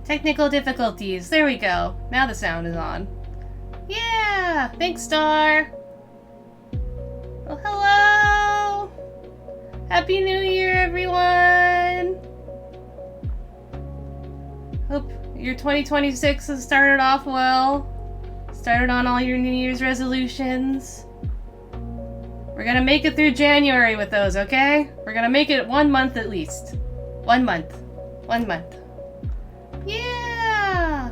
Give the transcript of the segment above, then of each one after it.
Technical difficulties. There we go. Now the sound is on. Yeah! Thanks, Star! Well, hello! Happy New Year, everyone! Hope your 2026 has started off well. Started on all your New Year's resolutions. We're gonna make it through January with those, okay? We're gonna make it 1 month at least. 1 month. 1 month. Yeah!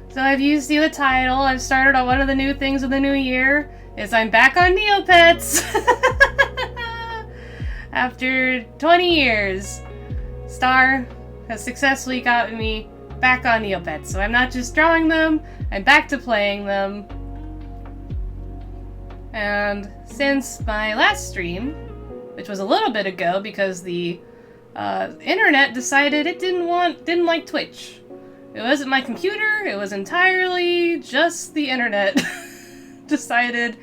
So I've used the title. I've started on one of the new things of the new year is I'm back on Neopets! After 20 years, Star has successfully gotten me back on Neopets. So I'm not just drawing them, I'm back to playing them. And since my last stream, which was a little bit ago because the internet decided it didn't like Twitch. It wasn't my computer, it was entirely just the internet decided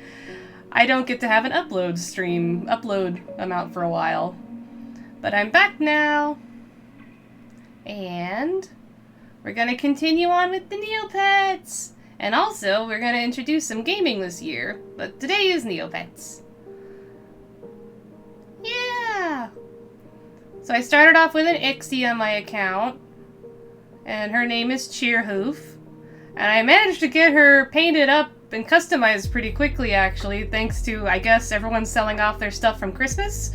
I don't get to have an upload amount for a while. But I'm back now, and we're gonna continue on with the Neopets! And also, we're gonna introduce some gaming this year, but today is Neopets. Yeah! So I started off with an Ixi on my account, and her name is Cheerhoof. And I managed to get her painted up and customized pretty quickly, actually, thanks to, I guess, everyone selling off their stuff from Christmas.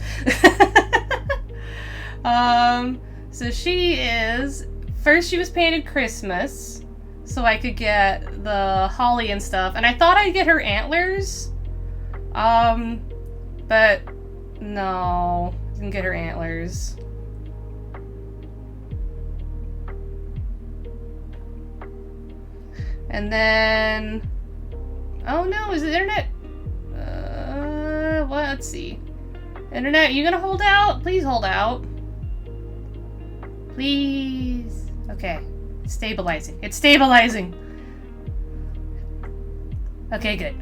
So first she was painted Christmas, so I could get the holly and stuff, and I thought I'd get her antlers, but no, didn't get her antlers. And then, oh no, is the internet, well, let's see. Internet, you gonna hold out? Please hold out. Please. Okay, it's stabilizing. It's stabilizing. Okay, good.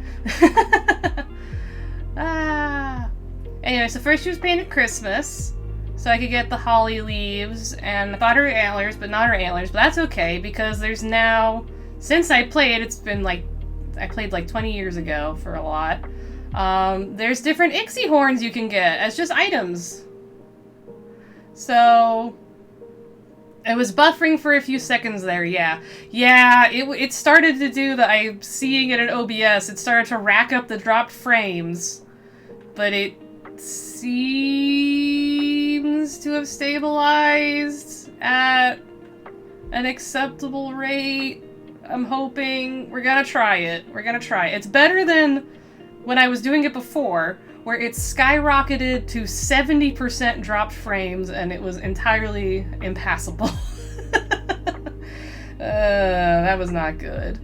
Anyway, so first she was painted Christmas, so I could get the holly leaves, and I thought her antlers, but not her antlers, but that's okay, because there's now, since I played, it's been like, I played like 20 years ago for a lot, there's different Ixi horns you can get as just items. So it was buffering for a few seconds there, yeah. Yeah, it started to do the, I'm seeing it in OBS, it started to rack up the dropped frames, but it seems to have stabilized at an acceptable rate. I'm hoping. We're gonna try it. We're gonna try it. It's better than when I was doing it before, where it skyrocketed to 70% dropped frames and it was entirely impassable. That was not good.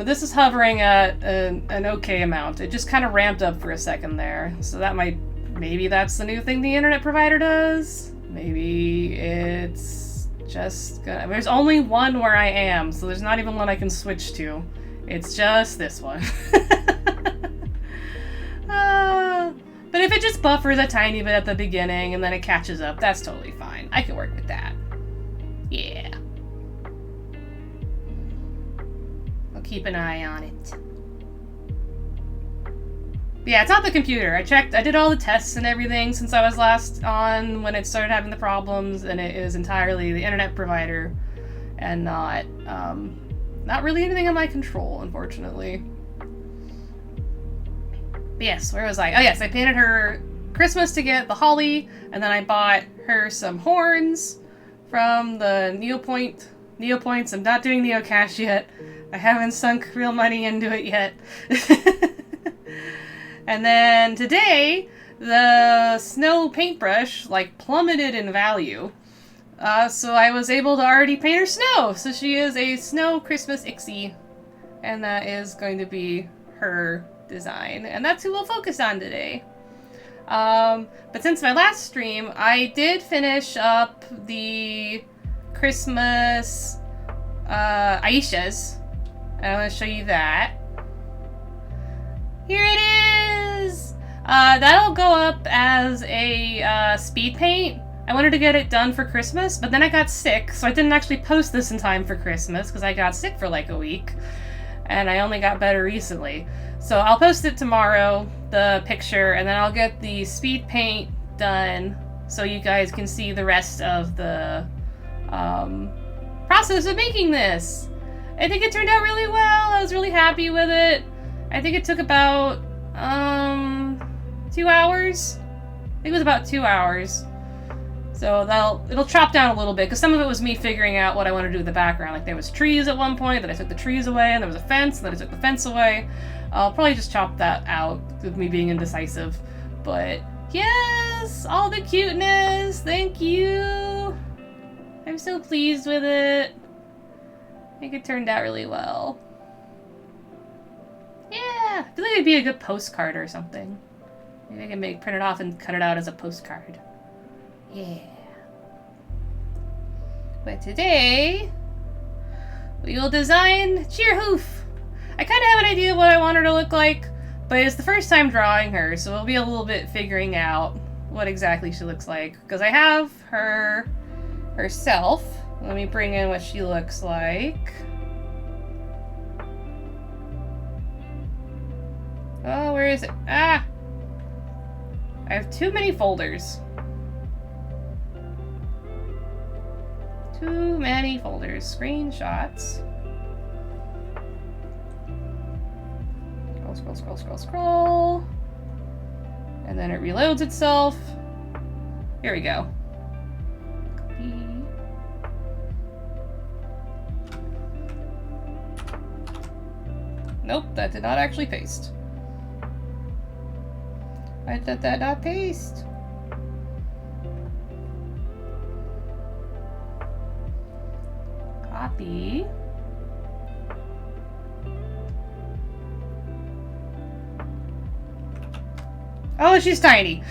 This is hovering at an okay amount. It just kind of ramped up for a second there. So that maybe that's the new thing the internet provider does. Maybe it's just there's only one where I am, so there's not even one I can switch to. It's just this one. But if it just buffers a tiny bit at the beginning and then it catches up, that's totally fine. I can work with that. Yeah. I'll keep an eye on it. But yeah, it's not the computer. I did all the tests and everything since I was last on when it started having the problems, and it is entirely the internet provider and not really anything in my control, unfortunately. But yes, where was I? Oh yes, I painted her Christmas to get the holly, and then I bought her some horns from the Neopoints. I'm not doing Neocash yet. I haven't sunk real money into it yet. And then today, the snow paintbrush, plummeted in value. So I was able to already paint her snow. So she is a snow Christmas Ixi. And that is going to be her design. And that's who we'll focus on today. But since my last stream, I did finish up the Christmas Aishas. I want to show you that. Here it is! That'll go up as a speed paint I wanted to get it done for Christmas, but then I got sick, so I didn't actually post this in time for Christmas because I got sick for like a week, and I only got better recently. So I'll post it tomorrow, the picture, and then I'll get the speed paint done so you guys can see the rest of the process of making this. I think it turned out really well. I was really happy with it. I think it took about 2 hours. I think it was about 2 hours. So it'll chop down a little bit, because some of it was me figuring out what I want to do with the background. Like there was trees at one point, then I took the trees away, and there was a fence, and then I took the fence away. I'll probably just chop that out with me being indecisive. But yes, all the cuteness, thank you. I'm so pleased with it. I think it turned out really well. Yeah, I feel like it'd be a good postcard or something. Maybe I can print it off and cut it out as a postcard. Yeah. But today, we will design Cheerhoof. I kind of have an idea of what I want her to look like, but it's the first time drawing her, so it'll be a little bit figuring out what exactly she looks like. Because I have her herself. Let me bring in what she looks like. Oh, where is it? Ah! I have too many folders. Too many folders. Screenshots. Scroll, scroll, scroll, scroll, scroll. And then it reloads itself. Here we go. Copy. Nope, that did not actually paste. Why did that not paste? Copy. Oh, she's tiny.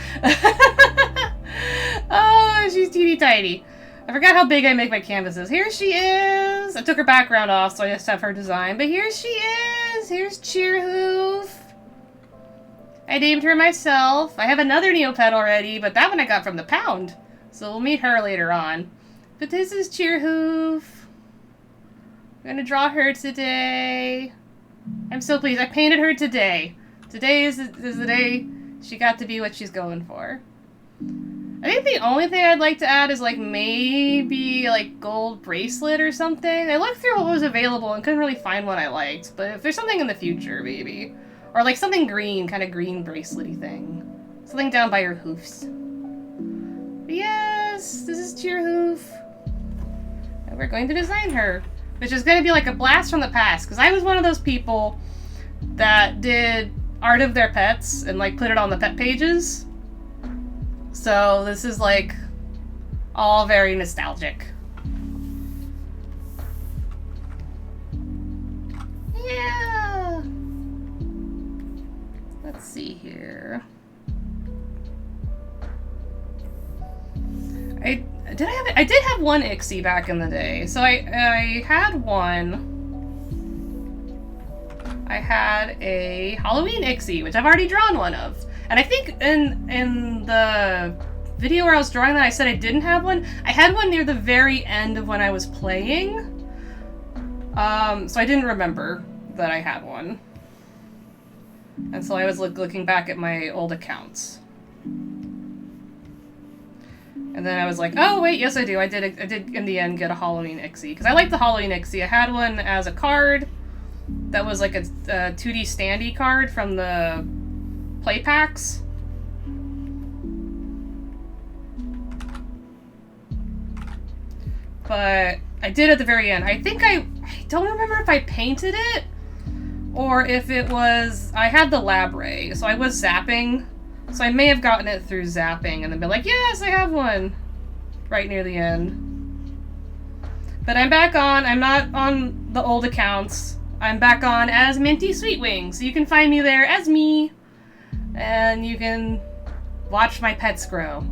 Oh, she's teeny tiny. I forgot how big I make my canvases. Here she is. I took her background off, so I just have her design. But here she is. Here's Cheerhoof. I named her myself. I have another Neopet already, but that one I got from the pound. So we'll meet her later on. But this is Cheerhoof. I'm gonna draw her today. I'm so pleased. I painted her today. Today is the day she got to be what she's going for. I think the only thing I'd like to add is like maybe like gold bracelet or something. I looked through what was available and couldn't really find one I liked. But if there's something in the future, maybe. Or like something green, kind of green bracelet-y thing. Something down by her hoofs. But yes, this is Cheerhoof. And we're going to design her. Which is going to be like a blast from the past. Because I was one of those people that did art of their pets and like put it on the pet pages. So this is like all very nostalgic. Yeah. Let's see here. I did have one Ixi back in the day. So I had one. I had a Halloween Ixi, which I've already drawn one of. And I think in the video where I was drawing that I said I didn't have one. I had one near the very end of when I was playing. So I didn't remember that I had one. And so I was looking back at my old accounts. And then I was like, oh wait, yes I do. I did in the end get a Halloween Ixi. Because I like the Halloween Ixi. I had one as a card that was like a 2D standee card from the play packs. But I did at the very end. I think I don't remember if I painted it or if it was, I had the lab ray, so I was zapping. So I may have gotten it through zapping and then been like, yes, I have one, right near the end. But I'm back on, I'm not on the old accounts. I'm back on as Minty Sweetwing, so you can find me there as me. And you can watch my pets grow.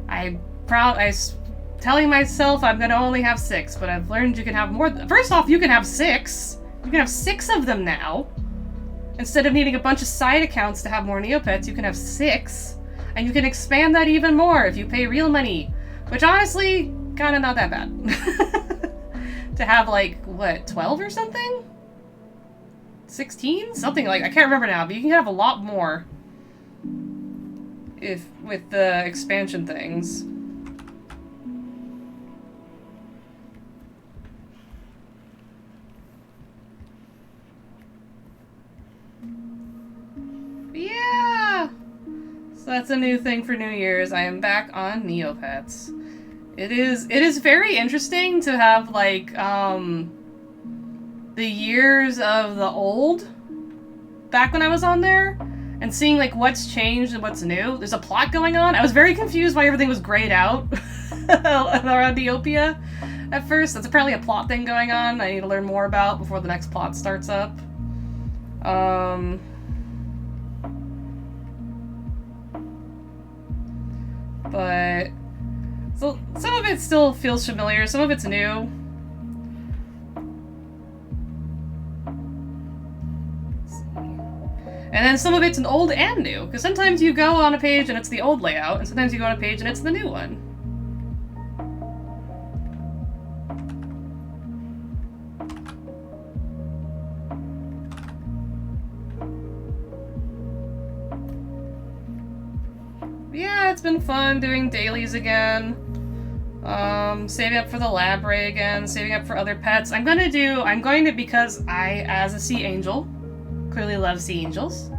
I was telling myself I'm gonna only have 6, but I've learned you can have more. First off, you can have 6. You can have 6 of them now. Instead of needing a bunch of side accounts to have more Neopets, you can have 6. And you can expand that even more if you pay real money. Which honestly, kind of not that bad. To have like, what, 12 or something? 16? Something like, I can't remember now, but you can have a lot more if with the expansion things. Yeah! So that's a new thing for New Year's. I am back on Neopets. It is very interesting to have, like, the years of the old back when I was on there and seeing, like, what's changed and what's new. There's a plot going on. I was very confused why everything was grayed out around Neopia at first. That's apparently a plot thing going on I need to learn more about before the next plot starts up. But so some of it still feels familiar, some of it's new. And then some of it's an old and new, because sometimes you go on a page and it's the old layout, and sometimes you go on a page and it's the new one. Yeah, it's been fun doing dailies again. Saving up for the lab ray again, saving up for other pets. I'm going to, because I, as a sea angel, clearly love sea angels,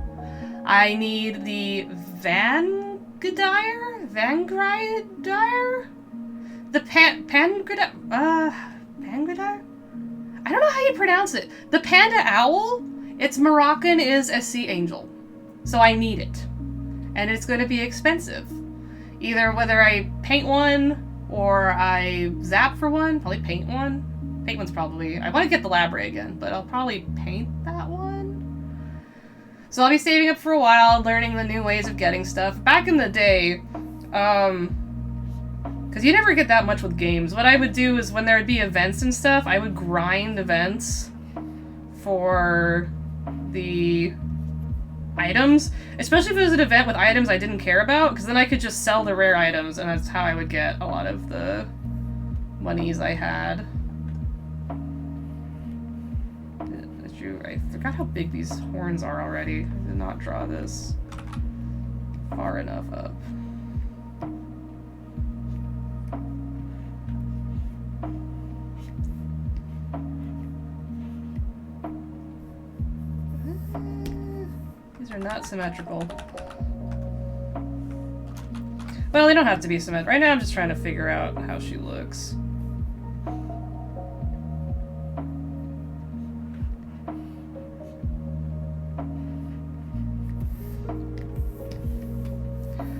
I need the Vangridire? The Pangridire? Pangridire? I don't know how you pronounce it. The panda owl, its Moroccan is a sea angel. So I need it. And it's going to be expensive. Either whether I paint one or I zap for one. Probably paint one. Paint one's probably... I want to get the lab ray again, but I'll probably paint that one. So I'll be saving up for a while, learning the new ways of getting stuff. Back in the day, because you never get that much with games, what I would do is when there would be events and stuff, I would grind events for the items, especially if it was an event with items I didn't care about, because then I could just sell the rare items, and that's how I would get a lot of the monies I had. I forgot how big these horns are already. I did not draw this far enough up. These are not symmetrical. Well, they don't have to be symmetrical. Right now I'm just trying to figure out how she looks.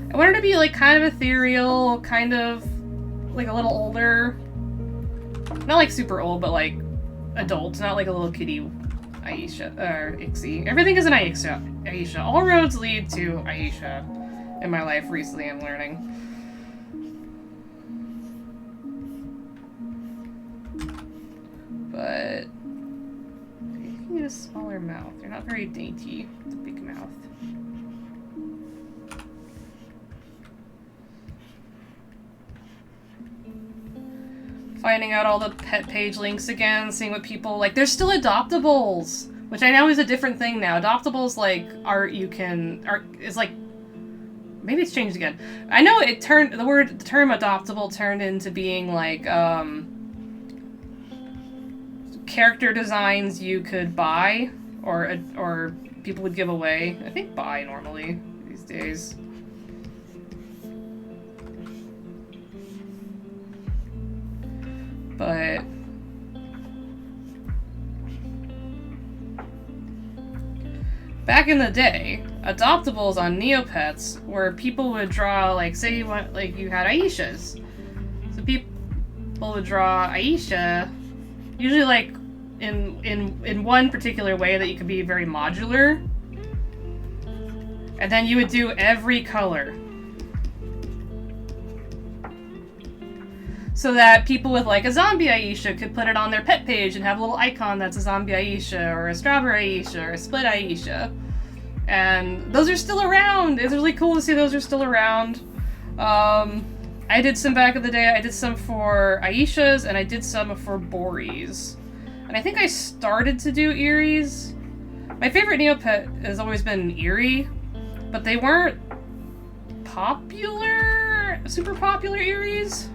I want her to be like kind of ethereal, kind of like a little older. Not like super old, but like adult, not like a little kitty Aisha, or Ixi. Everything is an Aisha. All roads lead to Aisha in my life recently, I'm learning. But you can get a smaller mouth. You're not very dainty with a big mouth. Finding out all the pet page links again, seeing what people like. There's still adoptables, which I know is a different thing now. Adoptables, like, is like, maybe it's changed again. I know it turned, the term adoptable turned into being like, character designs you could buy, or people would give away. I think buy normally these days. But back in the day, adoptables on Neopets where people would draw, like, say you want, like, you had Aishas. So people would draw Aisha, usually like in one particular way that you could be very modular. And then you would do every color. So that people with like a zombie Aisha could put it on their pet page and have a little icon that's a zombie Aisha or a strawberry Aisha or a split Aisha. And those are still around. It's really cool to see those are still around. I I did some back in the day. I did some for Aisha's, and I did some for Bori's. And I think I started to do Eerie's. My favorite Neopet has always been Eerie, but they weren't popular, super popular Eerie's.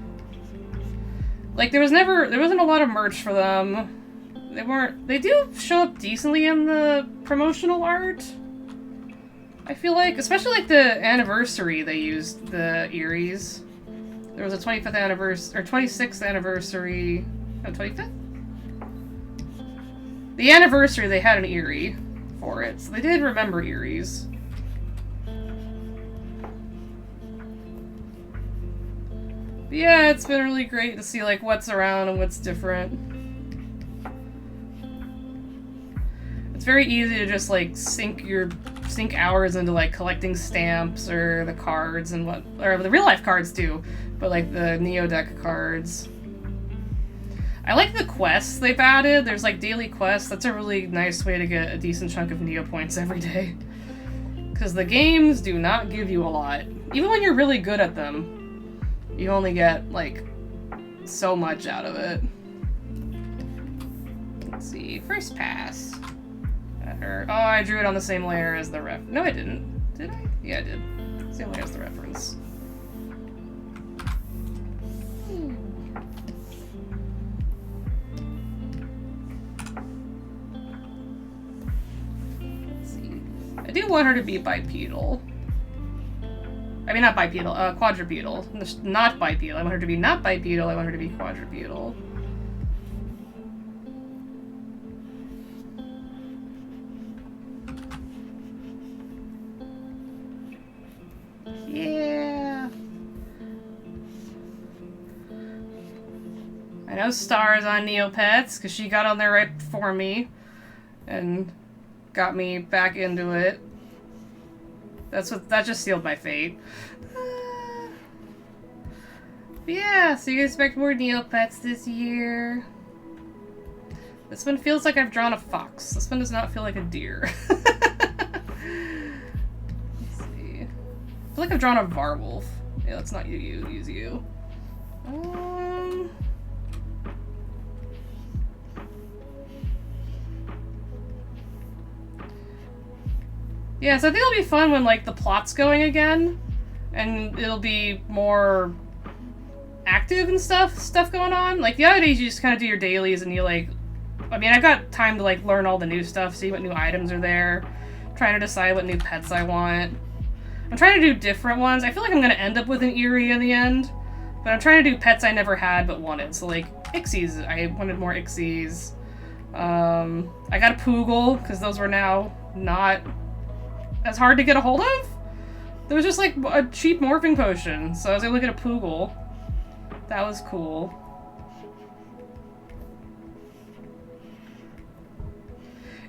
Like, there wasn't a lot of merch for them. They do show up decently in the promotional art. I feel like, especially like the anniversary they used the Eerie's. There was a 25th anniversary, or 26th anniversary, 25th? The anniversary, they had an Eerie for it, so they did remember Eerie's. But yeah, it's been really great to see like what's around and what's different. It's very easy to just like sink hours into like collecting stamps or the cards and or the real life cards too, but like the Neo deck cards. I like the quests they've added. There's like daily quests. That's a really nice way to get a decent chunk of Neo points every day. Because the games do not give you a lot. Even when you're really good at them, you only get like so much out of it. Let's see, first pass. Oh, I drew it on the same layer as the ref. No, I didn't. Did I? Yeah, I did. Same layer as the reference. Let's see. I do want her to be bipedal. I mean, not bipedal, quadrupedal. Not bipedal. I want her to be not bipedal, I want her to be quadrupedal. Yeah. I know Star's on Neopets, because she got on there right before me, and got me back into it. That just sealed my fate. Yeah, so you expect more Neopets this year. This one feels like I've drawn a fox. This one does not feel like a deer. Let's see. I feel like I've drawn a Varwolf. Yeah, let's not use you. Yeah, so I think it'll be fun when, like, the plot's going again, and it'll be more active and stuff going on. Like, the other days you just kind of do your dailies and you, like, I mean, I've got time to, like, learn all the new stuff, see what new items are there, trying to decide what new pets I want. I'm trying to do different ones. I feel like I'm going to end up with an Eerie in the end, but I'm trying to do pets I never had but wanted. So, like, Ixies. I wanted more Ixies. I got a Poogle, because those were now not as hard to get a hold of. There was just like a cheap morphing potion, so I was able to get a Poogle. That was cool.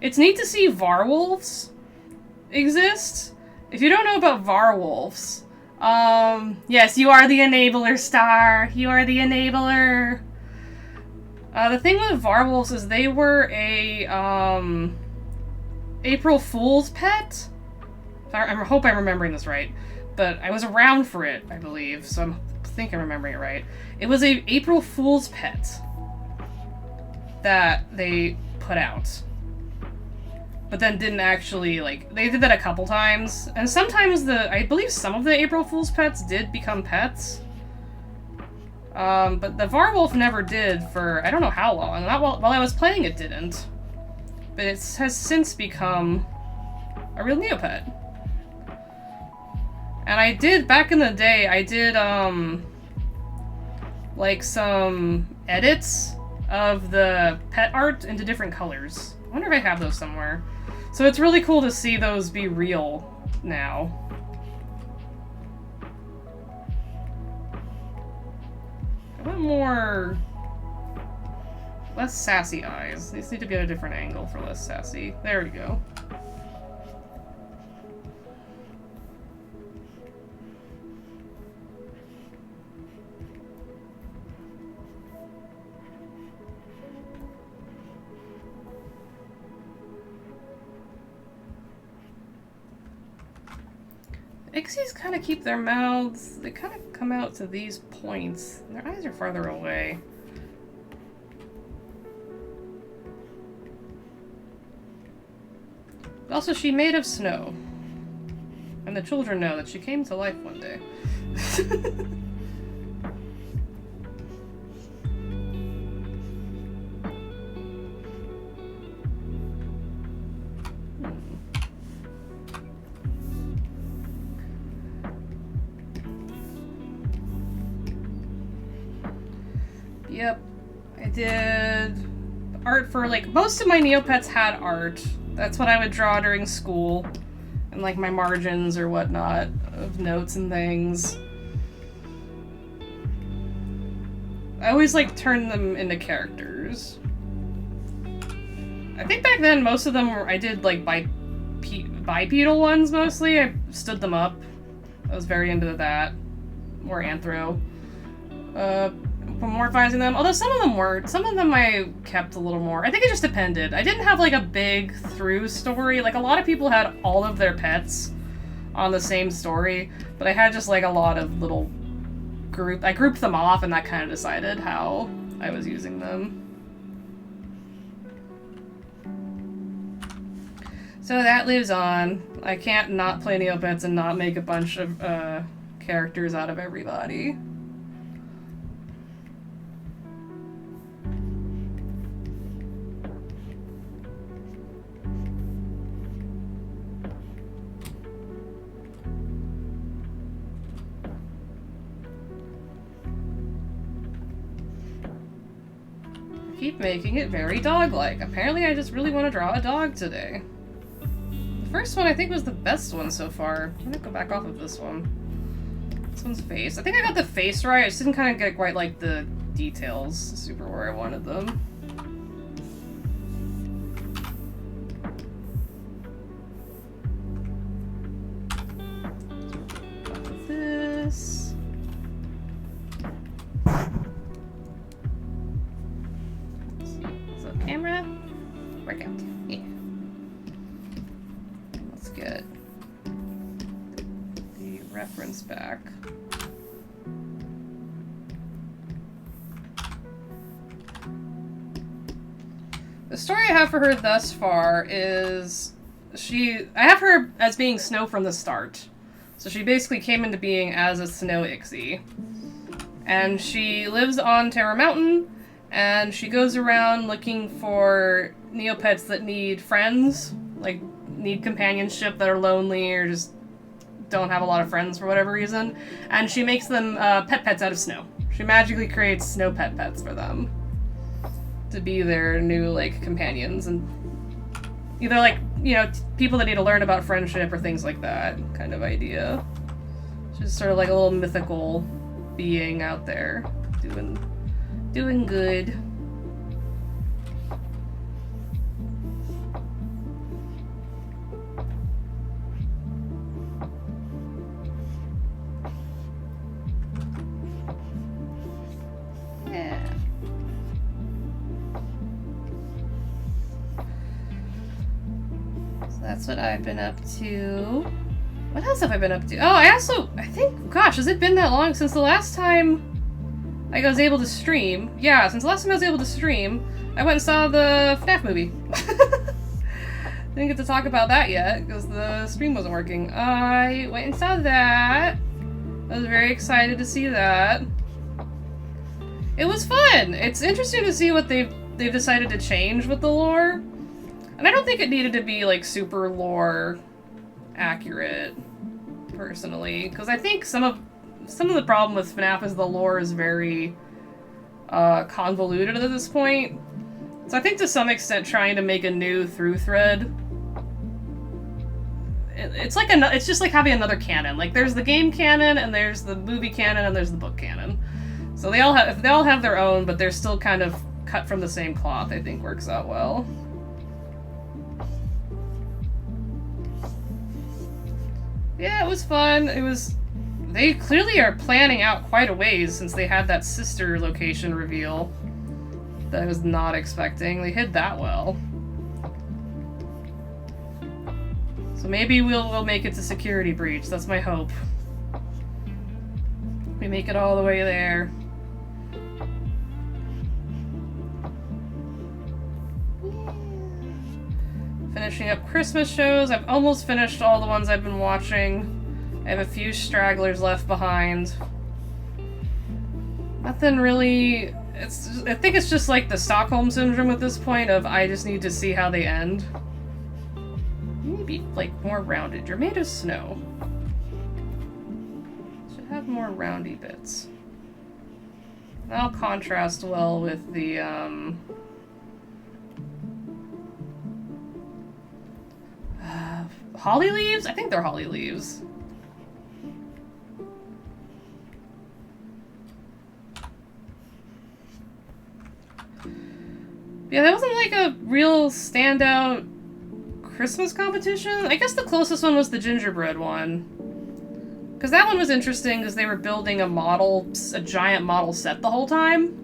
It's neat to see Varwolves exist. If you don't know about Varwolves, yes, you are the enabler, Star. You are the enabler. The thing with Varwolves is they were a April Fool's pet. I hope I'm remembering this right, but I was around for it, I believe, so I think I'm remembering it right. It was a April Fool's pet that they put out, but then didn't actually, like, they did that a couple times, and sometimes I believe some of the April Fool's pets did become pets, but the Varwolf never did for, I don't know how long. Not while I was playing it didn't, but it has since become a real Neopet. And I did, back in the day, I did, like, some edits of the pet art into different colors. I wonder if I have those somewhere. So it's really cool to see those be real now. I want less sassy eyes. These need to be at a different angle for less sassy. There we go. Ixies kind of keep their mouths, they kind of come out to these points. Their eyes are farther away. But also, she made of snow. And the children know that she came to life one day. Yep, I did art for, like, most of my Neopets had art. That's what I would draw during school, and, like, my margins or whatnot of notes and things. I always, like, turned them into characters. I think back then most of them were, I did, like, bipedal ones mostly. I stood them up. I was very into that. More anthro. Morphizing them, although some of them weren't. Some of them I kept a little more. I think it just depended. I didn't have like a big through story. Like a lot of people had all of their pets on the same story, but I had just like a lot of little I grouped them off and that kind of decided how I was using them. So that lives on. I can't not play Neopets and not make a bunch of characters out of everybody. Keep making it very dog-like. Apparently I just really want to draw a dog today. The first one I think was the best one so far. I'm gonna go back off of this one. This one's face. I think I got the face right, I just didn't kind of get quite like the details super where I wanted them. Off of this. Camera, workout. Yeah. Let's get the reference back. The story I have for her thus far is I have her as being Snow from the start. So she basically came into being as a Snow Ixi. And she lives on Terror Mountain. And she goes around looking for Neopets that need friends, like need companionship, that are lonely or just don't have a lot of friends for whatever reason. And she makes them pets out of snow. She magically creates snow pets for them to be their new like companions, and either like, you know, people that need to learn about friendship or things like that kind of idea. She's sort of like a little mythical being out there doing good. Yeah. So that's what I've been up to. What else have I been up to? Oh, I think, gosh, has it been that long since the last time I was able to stream? Yeah, since the last time I was able to stream, I went and saw the FNAF movie. Didn't get to talk about that yet, because the stream wasn't working. I went and saw that. I was very excited to see that. It was fun! It's interesting to see what they've decided to change with the lore. And I don't think it needed to be, like, super lore accurate, personally. Because I think some of the problem with FNAF is the lore is very convoluted at this point. So I think to some extent trying to make a new through thread, it's just like having another canon. Like there's the game canon and there's the movie canon and there's the book canon. So they all have their own, but they're still kind of cut from the same cloth. I think works out well. Yeah, it was fun. They clearly are planning out quite a ways since they had that sister location reveal that I was not expecting. They hid that well. So maybe we'll make it to security breach. That's my hope. We make it all the way there. Finishing up Christmas shows. I've almost finished all the ones I've been watching. I have a few stragglers left behind. Nothing really... I think it's just like the Stockholm Syndrome at this point of I just need to see how they end. Maybe, like, more rounded. You're made of snow. Should have more roundy bits. That'll contrast well with the, holly leaves? I think they're holly leaves. Yeah, that wasn't like a real standout Christmas competition. I guess the closest one was the gingerbread one. Because that one was interesting because they were building a giant model set the whole time.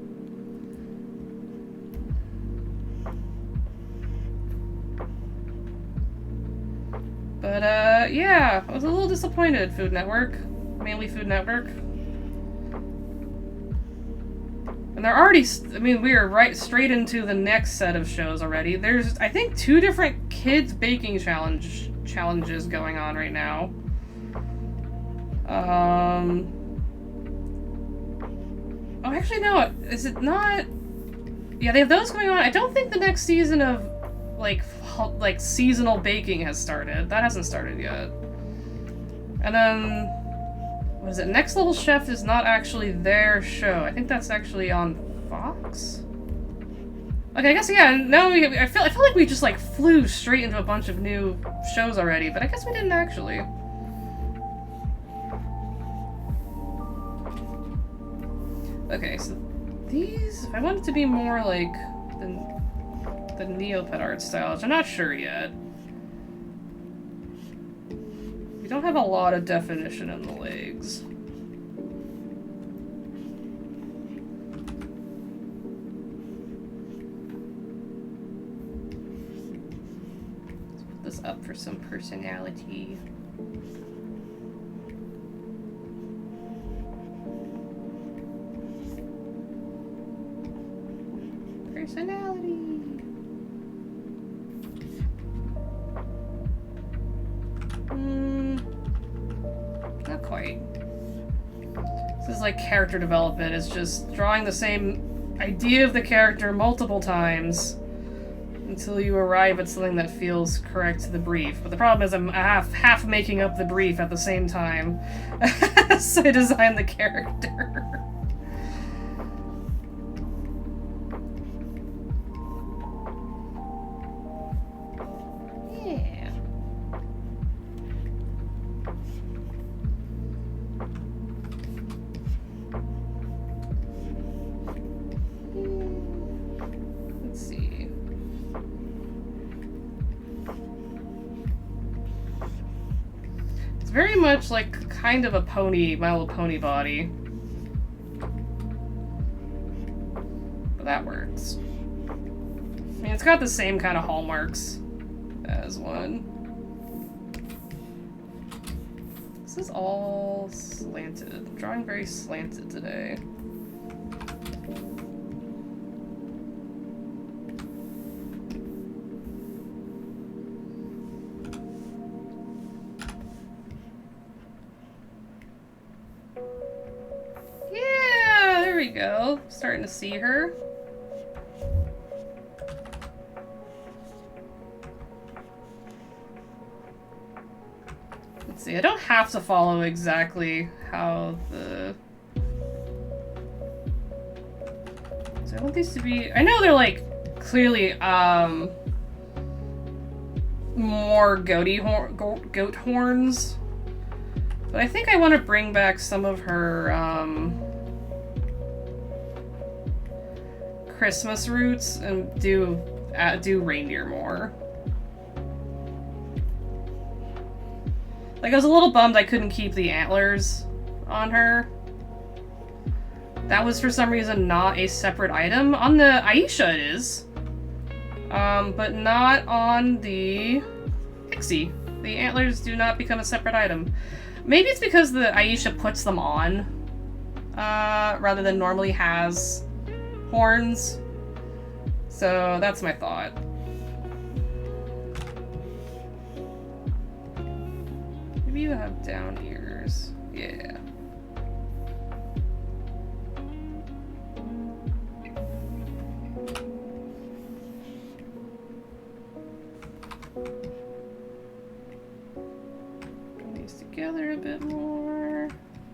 But, yeah, I was a little disappointed, Food Network. Mainly Food Network. And they're already, I mean, we are right straight into the next set of shows already. There's, I think, 2 different kids baking challenges going on right now. Oh, actually, no, is it not? Yeah, they have those going on. I don't think the next season of, like seasonal baking has started. That hasn't started yet. And then, what is it? Next Level Chef is not actually their show. I think that's actually on Fox? Okay, I guess, yeah, no, I feel like we just, like, flew straight into a bunch of new shows already, but I guess we didn't actually. Okay, so these, if I want it to be more like the Neopet art style, which I'm not sure yet. We don't have a lot of definition in the legs. Let's put this up for some personality. Personality. Not quite. This is like character development. It's just drawing the same idea of the character multiple times until you arrive at something that feels correct to the brief. But the problem is I'm half making up the brief at the same time as I design the character. Very much like kind of a pony, My Little Pony body. But that works. I mean, it's got the same kind of hallmarks as one. This is all slanted. I'm drawing very slanted today. Go. Starting to see her. Let's see, I don't have to follow exactly how the... So I want these to be... I know they're like clearly more goat horns. But I think I want to bring back some of her Christmas roots and do reindeer more. Like, I was a little bummed I couldn't keep the antlers on her. That was for some reason not a separate item. On the Aisha it is. But not on the Ixi. The antlers do not become a separate item. Maybe it's because the Aisha puts them on, rather than normally has horns. So that's my thought. Maybe you have down ears. Yeah. Bring these together a bit more.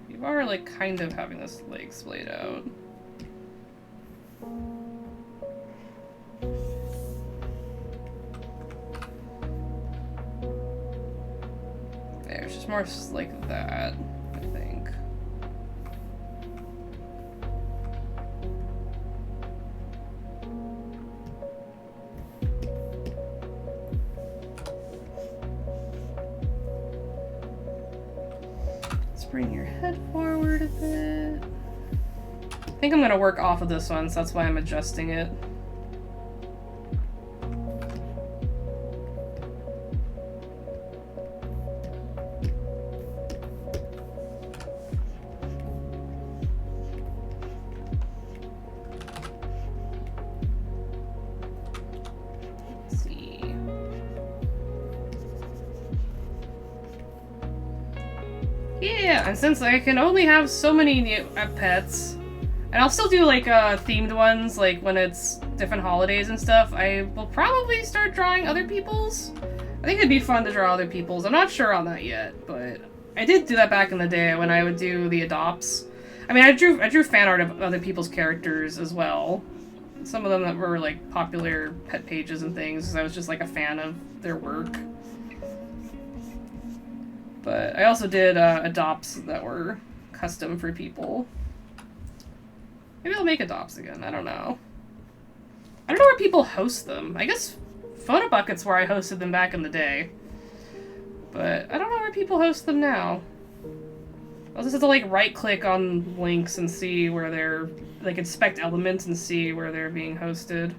You are like kind of having this leg splayed out. There, it's just more like that, I think. Let's bring your head forward a bit. I think I'm gonna work off of this one, so that's why I'm adjusting it. Let's see. Yeah, and since I can only have so many Neopets, and I'll still do like themed ones, like when it's different holidays and stuff, I will probably start drawing other people's. I think it'd be fun to draw other people's. I'm not sure on that yet, but I did do that back in the day when I would do the adopts. I mean, I drew fan art of other people's characters as well. Some of them that were like popular pet pages and things, because I was just like a fan of their work. But I also did adopts that were custom for people. Maybe I'll make adopts again, I don't know. I don't know where people host them. I guess Photobucket's where I hosted them back in the day. But I don't know where people host them now. I'll just have to like right click on links and see where they're, like inspect elements and see where they're being hosted.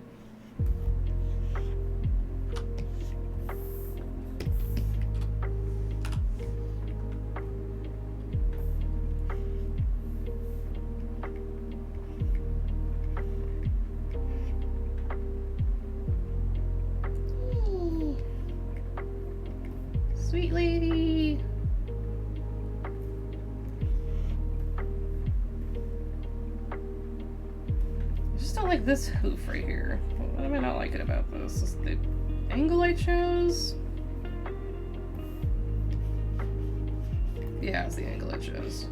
Sweet lady. I just don't like this hoof right here. What am I not liking about this? Is the angle I chose? Yeah, it's the angle I chose.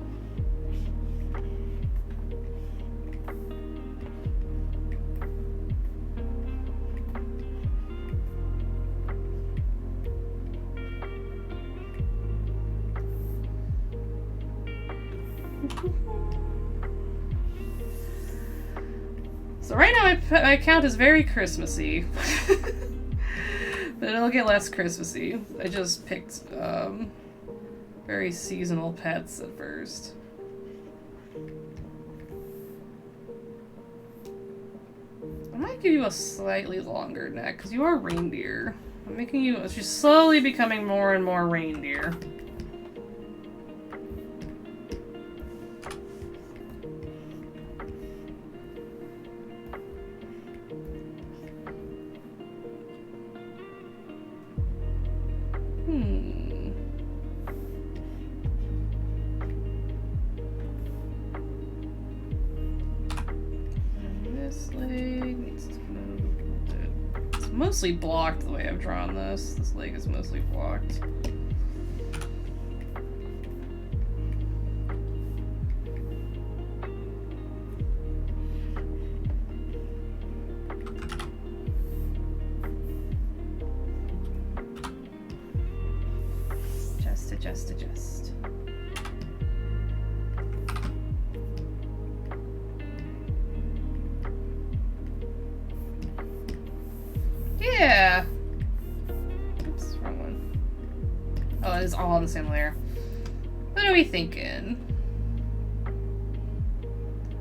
So right now my account is very Christmassy, but it'll get less Christmassy. I just picked very seasonal pets at first. I might give you a slightly longer neck because you are reindeer. I'm making you, she's slowly becoming more and more reindeer. This leg needs to move. It's mostly blocked the way I've drawn this. This leg is mostly blocked. Adjust. Yeah. Oops, wrong one. Oh, it is all on the same layer. What are we thinking?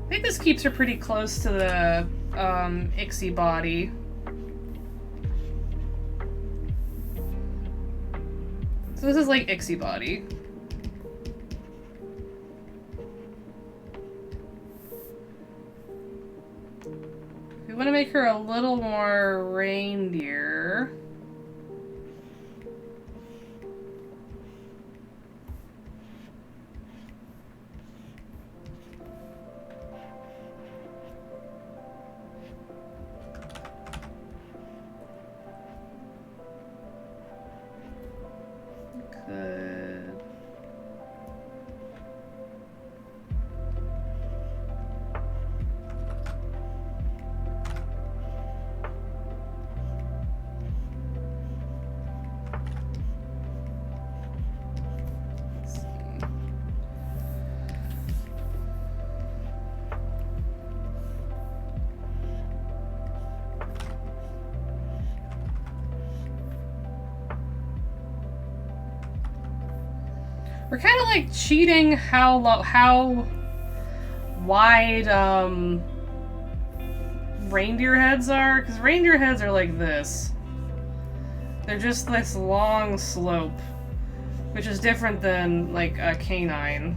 I think this keeps her pretty close to the Ixi body. So this is like Ixi body. We want to make her a little more reindeer. Good. Let's see. We're kind of like cheating how wide reindeer heads are, because reindeer heads are like this. They're just this long slope, which is different than like a canine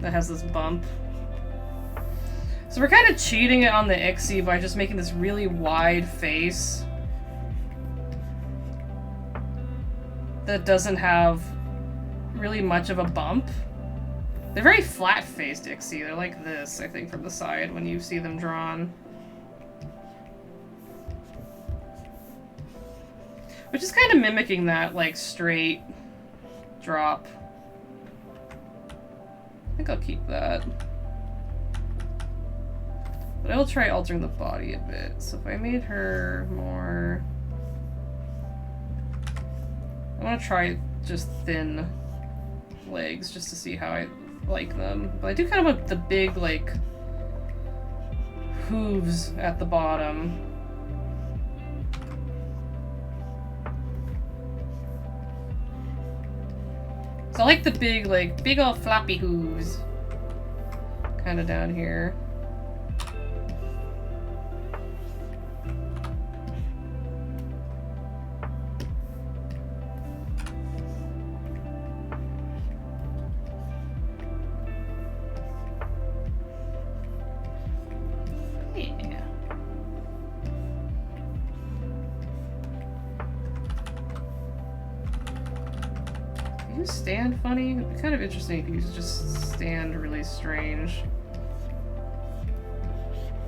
that has this bump. So we're kind of cheating it on the Ixi by just making this really wide face that doesn't have really much of a bump. They're very flat-faced Ixi. They're like this, I think, from the side when you see them drawn. Which is kind of mimicking that, like, straight drop. I think I'll keep that. But I will try altering the body a bit. So if I made her more... I want to try just thin legs just to see how I like them. But I do kind of want the big, like, hooves at the bottom. So I like the big, like, big old floppy hooves kind of down here. Stand funny? It'd be kind of interesting if you just stand really strange.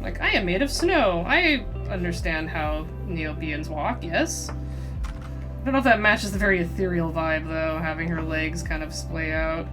Like, I am made of snow. I understand how Neopians walk, yes. I don't know if that matches the very ethereal vibe, though, having her legs kind of splay out.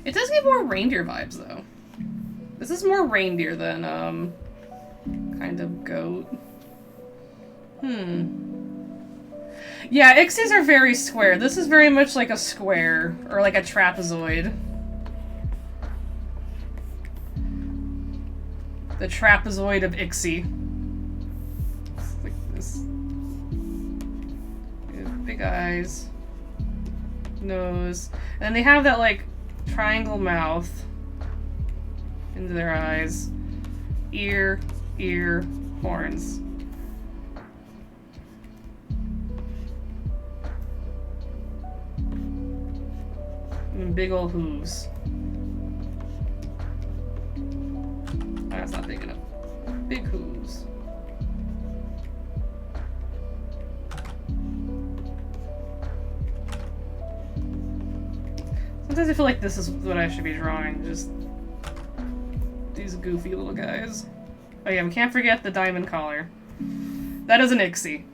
It does give more reindeer vibes, though. This is more reindeer than, kind of goat. Yeah, Ixis are very square. This is very much like a square, or like a trapezoid. The trapezoid of Ixi. It's like this. Big eyes. Nose. And then they have that, like, triangle mouth into their eyes. Ear, horns. And big ol' hooves. Oh, that's not big enough. Big hooves. Sometimes I feel like this is what I should be drawing, just these goofy little guys. Oh yeah, we can't forget the diamond collar. That is an Ixi.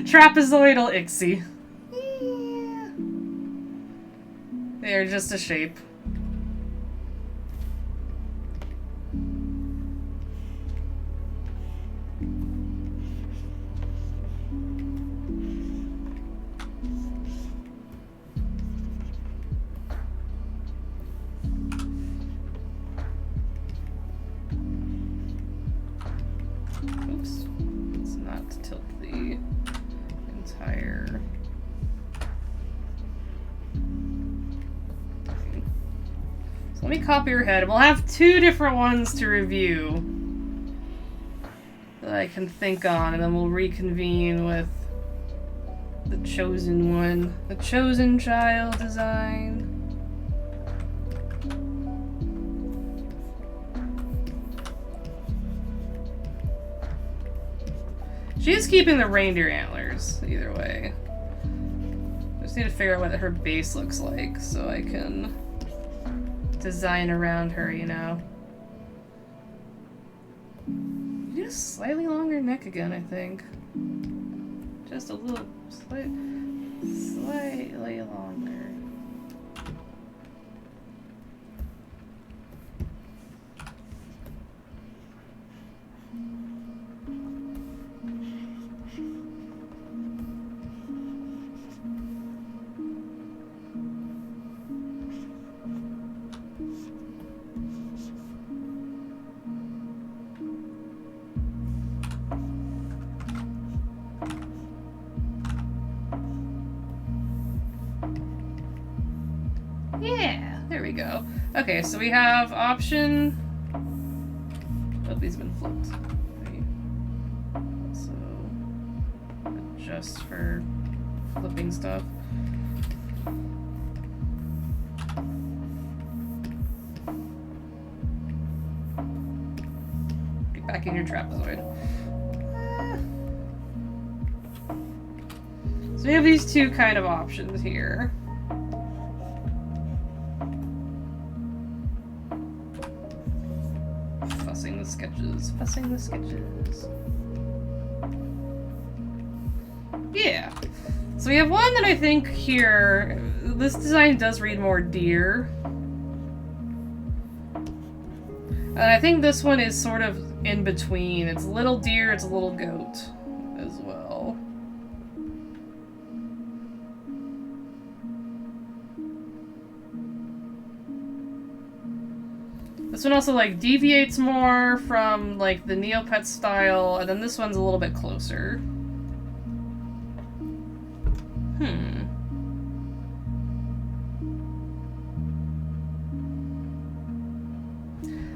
Trapezoidal Ixi. Yeah. They are just a shape. Oops. Let's not tilt the entire... So let me copy her head. We'll have 2 different ones to review that I can think on, and then we'll reconvene with the chosen one. The chosen child design. She is keeping the reindeer antlers, either way. I just need to figure out what her base looks like so I can design around her, you know. You need a slightly longer neck again, I think. Just a little, slightly longer. Yeah, there we go. Okay, so we have option... Oh, these have been flipped. So, adjust for flipping stuff. Get back in your trapezoid. So we have these 2 kind of options here. Fussing the sketches. Yeah. So we have one that I think here, this design does read more deer. And I think this one is sort of in between. It's a little deer, it's a little goat as well. This one also, like, deviates more from, like, the Neopet style, and then this one's a little bit closer.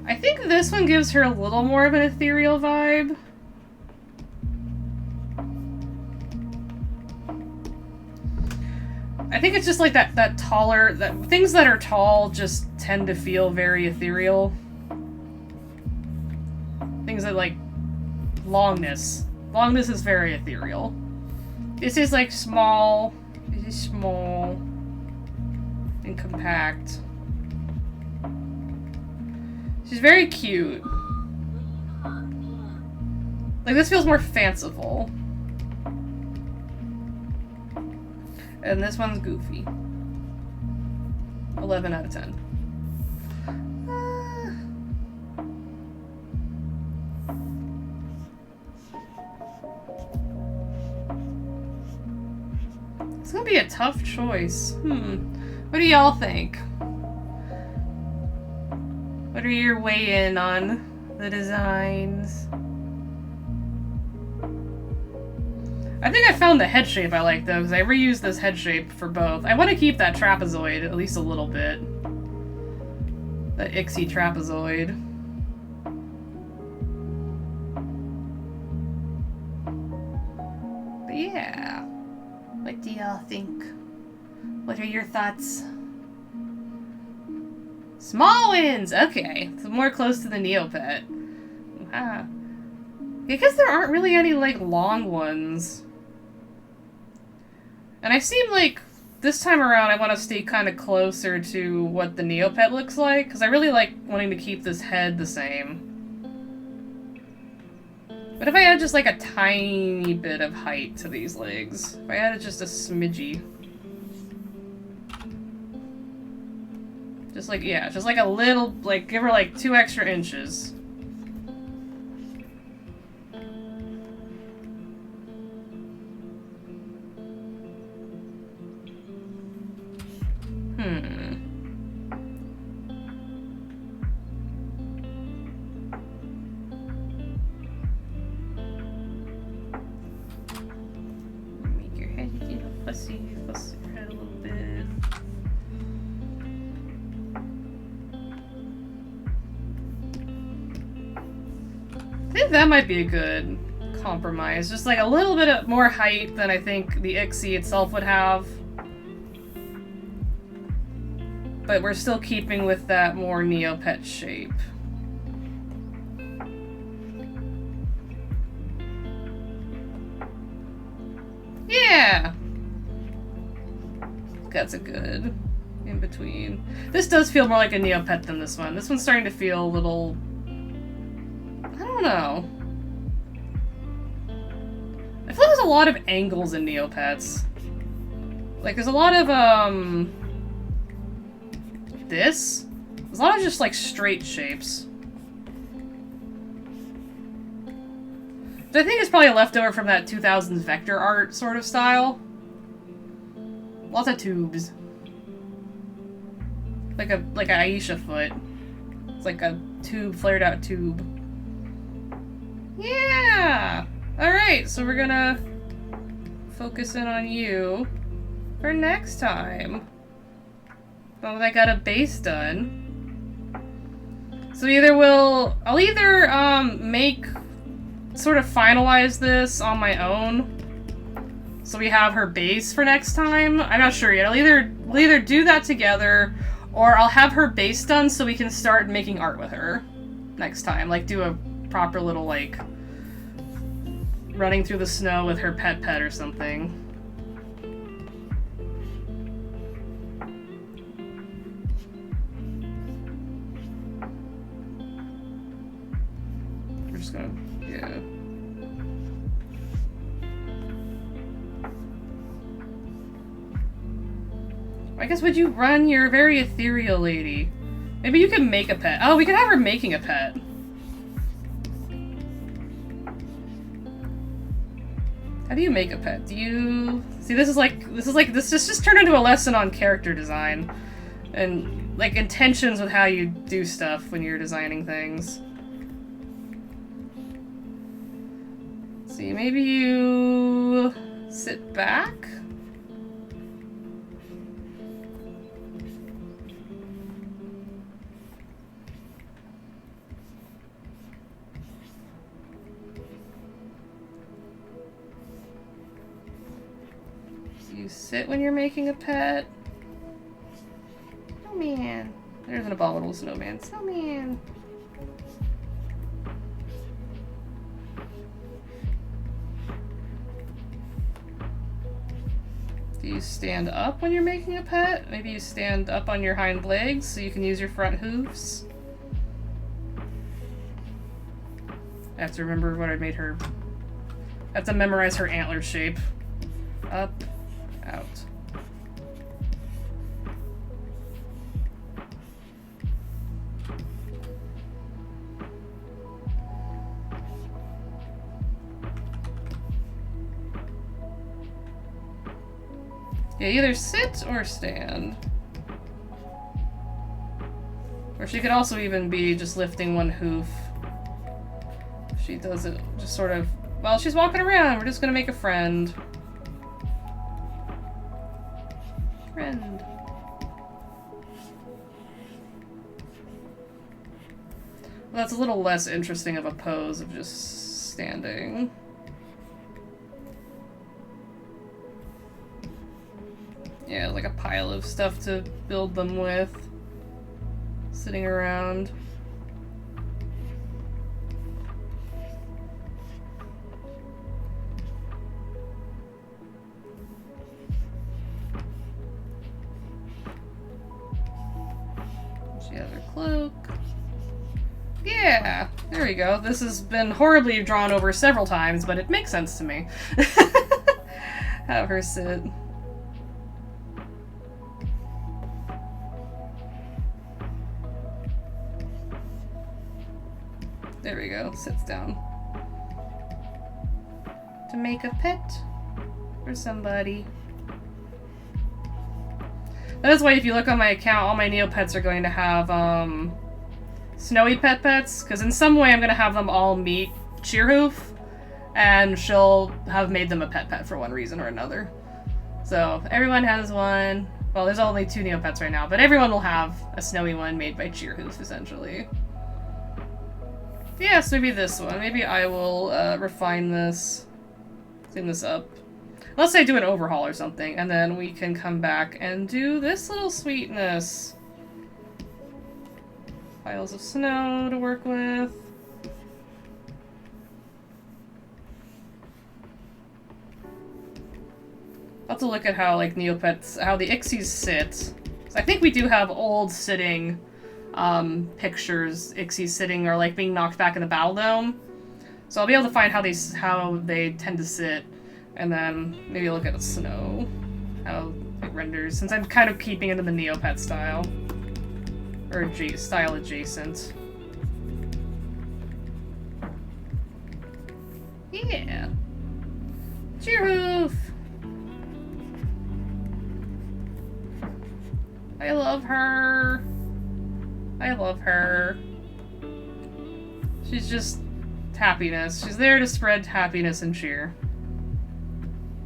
I think this one gives her a little more of an ethereal vibe. I think it's just like that taller, things that are tall just tend to feel very ethereal. Things that like longness. Longness is very ethereal. This is like small. This is small and compact. She's very cute. Like this feels more fanciful. And this one's goofy. 11 out of 10. It's gonna be a tough choice. What do y'all think? What are your weigh-in on the designs? I think I found the head shape I like though, because I reused this head shape for both. I want to keep that trapezoid at least a little bit. The Ixi trapezoid. But yeah. What do y'all think? What are your thoughts? Small wins! Okay. So more close to the Neopet. Ah. Because there aren't really any, like, long ones. And I seem like, this time around I want to stay kind of closer to what the Neopet looks like, because I really like wanting to keep this head the same. But if I add just like a tiny bit of height to these legs, if I added just a smidgy. Just like, yeah, just like a little, like, give her like 2 extra inches. fussy your head a little bit. I think that might be a good compromise. Just like a little bit more height than I think the Ixi itself would have. But we're still keeping with that more Neopet shape. Yeah! That's a good in between. This does feel more like a Neopet than this one. This one's starting to feel a little... I don't know. I feel like there's a lot of angles in Neopets. Like, there's a lot of, this? There's a lot of just, like, straight shapes. But I think it's probably a leftover from that 2000s vector art sort of style. Lots of tubes. Like a Aisha foot. It's like a tube, flared out tube. Yeah! Alright, so we're gonna focus in on you for next time. Well, I got a base done. So I'll either make, sort of finalize this on my own. So we have her base for next time. I'm not sure yet. We'll either do that together, or I'll have her base done so we can start making art with her next time. Like, do a proper little, like, running through the snow with her pet or something. We're just gonna, yeah. I guess would you run? You're a very ethereal lady. Maybe you could make a pet. Oh, we could have her making a pet. How do you make a pet? Do you... See, this just turned into a lesson on character design. And, like, intentions with how you do stuff when you're designing things. Let's see, maybe you... sit back? You sit when you're making a pet. Snowman. There's an abominable snowman. Snowman. Do you stand up when you're making a pet? Maybe you stand up on your hind legs so you can use your front hooves. I have to remember what I made her. I have to memorize her antler shape. Up. Out. Yeah, either sit or stand. Or she could also even be just lifting one hoof. She does it just sort of, while she's walking around, we're just gonna make a friend. Friend. Well, that's a little less interesting of a pose of just standing. Yeah, like a pile of stuff to build them with. Sitting around. She has her cloak. Yeah, there we go. This has been horribly drawn over several times, but it makes sense to me. Have her sit. There we go, sits down. To make a pet for somebody. That is why if you look on my account, all my Neopets are going to have, snowy pets, because in some way I'm going to have them all meet Cheerhoof, and she'll have made them a pet for one reason or another. So everyone has one. Well, there's only 2 Neopets right now, but everyone will have a snowy one made by Cheerhoof, essentially. Yes, maybe this one. Maybe I will refine this, clean this up. Let's say do an overhaul or something, and then we can come back and do this little sweetness. Piles of snow to work with. I'll have to look at how, like, Neopets, how the Ixis sit. I think we do have old sitting pictures, Ixis sitting or, like, being knocked back in the battle dome. So I'll be able to find how they tend to sit, and then maybe look at the snow, how it renders, since I'm kind of keeping into the Neopet style. Or style adjacent. Yeah. Cheerhoof! I love her. I love her. She's just happiness. She's there to spread happiness and cheer.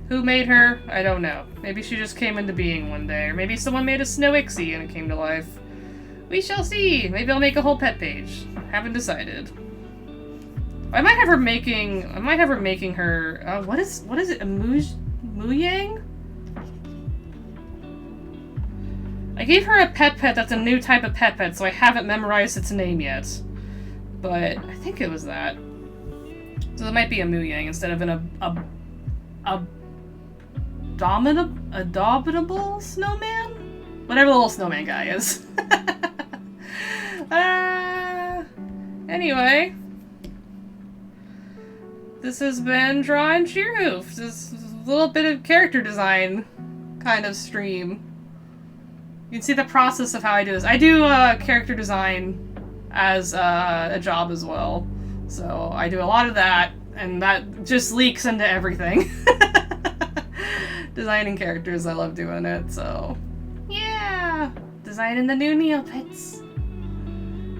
Who made her? I don't know. Maybe she just came into being one day. Or maybe someone made a Snow Ixi and it came to life. We shall see. Maybe I'll make a whole pet page. Haven't decided. I might have her making her, what is it? A Muyang? I gave her a pet that's a new type of pet, so I haven't memorized its name yet. But I think it was that. So it might be a Muyang instead of an abominable snowman? Whatever the little snowman guy is. Anyway. This has been Draw and Cheerhoof. This little bit of character design kind of stream. You can see the process of how I do this. I do character design as a job as well. So I do a lot of that, and that just leaks into everything. Designing characters, I love doing it, so yeah. Designing the new Neopets.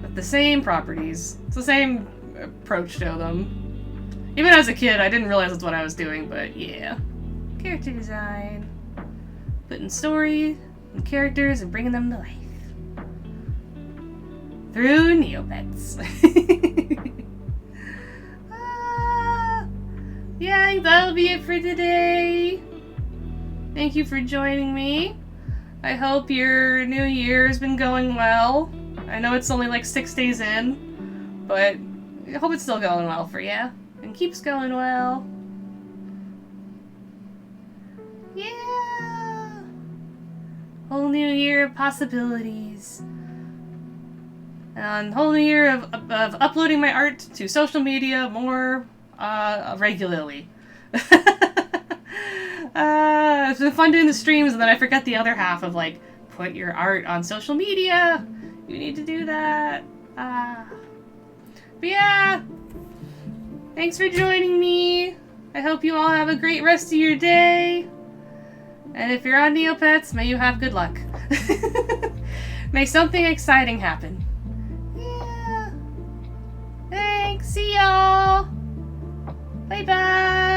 With the same properties. It's the same approach to them. Even as a kid, I didn't realize that's what I was doing, but yeah. Character design. Putting story and characters and bringing them to life. Through Neopets. Yeah, that'll be it for today. Thank you for joining me. I hope your new year has been going well. I know it's only like 6 days in, but I hope it's still going well for you. And keeps going well. Yeah. Whole new year of possibilities. And whole new year of uploading my art to social media more regularly. It's been fun doing the streams, and then I forget the other half of, like, put your art on social media. You need to do that. But yeah. Thanks for joining me. I hope you all have a great rest of your day. And if you're on Neopets, may you have good luck. May something exciting happen. Yeah. Thanks. See y'all. Bye-bye.